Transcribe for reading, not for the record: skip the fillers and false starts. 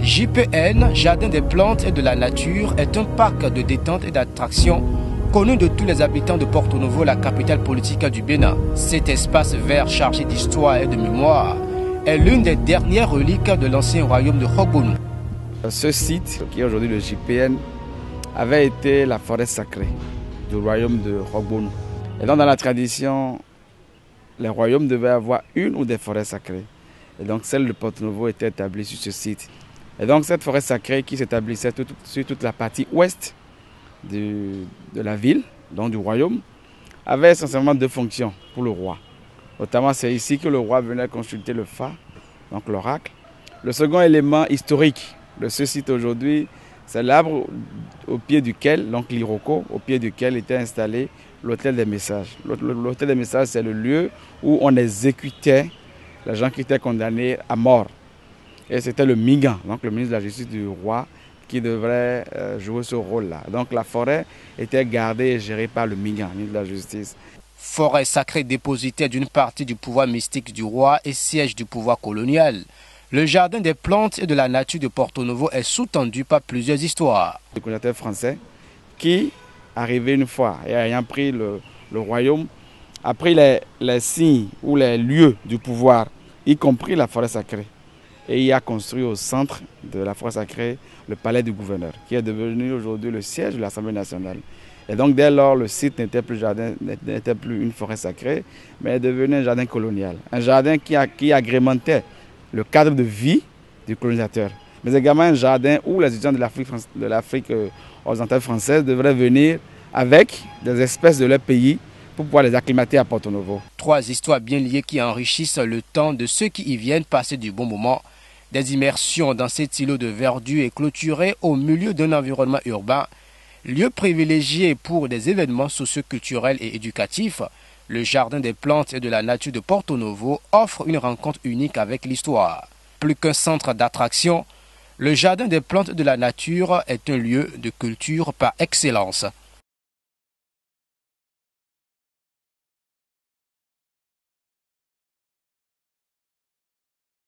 JPN, Jardin des plantes et de la nature, est un parc de détente et d'attraction connu de tous les habitants de Porto Novo, la capitale politique du Bénin. Cet espace vert chargé d'histoire et de mémoire est l'une des dernières reliques de l'ancien royaume de Rogbonu. Ce site, qui est aujourd'hui le JPN, avait été la forêt sacrée du royaume de Rogbonu. Et donc dans la tradition, les royaumes devaient avoir une ou des forêts sacrées. Et donc celle de Porto Novo était établie sur ce site. Et donc cette forêt sacrée qui s'établissait sur toute la partie ouest de la ville, donc du royaume, avait essentiellement deux fonctions pour le roi. Notamment c'est ici que le roi venait consulter le phare, donc l'oracle. Le second élément historique de ce site aujourd'hui, c'est l'arbre au pied duquel, donc l'iroko, au pied duquel était installé l'hôtel des messages. L'hôtel des messages, c'est le lieu où on exécutait les gens qui étaient condamnés à mort. Et c'était le Mingan, donc le ministre de la Justice du roi, qui devrait jouer ce rôle-là. Donc la forêt était gardée et gérée par le Mingan, ministre de la Justice. Forêt sacrée dépositaire d'une partie du pouvoir mystique du roi et siège du pouvoir colonial, le jardin des plantes et de la nature de Porto Novo est sous-tendu par plusieurs histoires. Le colonisateur français qui, arrivé une fois et ayant pris le royaume, a pris les signes ou les lieux du pouvoir, y compris la forêt sacrée. Et il a construit au centre de la forêt sacrée le palais du gouverneur, qui est devenu aujourd'hui le siège de l'Assemblée nationale. Et donc dès lors, le site n'était plus une forêt sacrée, mais est devenu un jardin colonial. Un jardin qui agrémentait le cadre de vie du colonisateur, mais également un jardin où les étudiants de l'Afrique occidentale française devraient venir avec des espèces de leur pays pour pouvoir les acclimater à Porto Novo. Trois histoires bien liées qui enrichissent le temps de ceux qui y viennent passer du bon moment. Des immersions dans cet îlot de verdure et clôturé au milieu d'un environnement urbain, lieu privilégié pour des événements socioculturels et éducatifs. Le jardin des plantes et de la nature de Porto Novo offre une rencontre unique avec l'histoire. Plus qu'un centre d'attraction, le jardin des plantes et de la nature est un lieu de culture par excellence.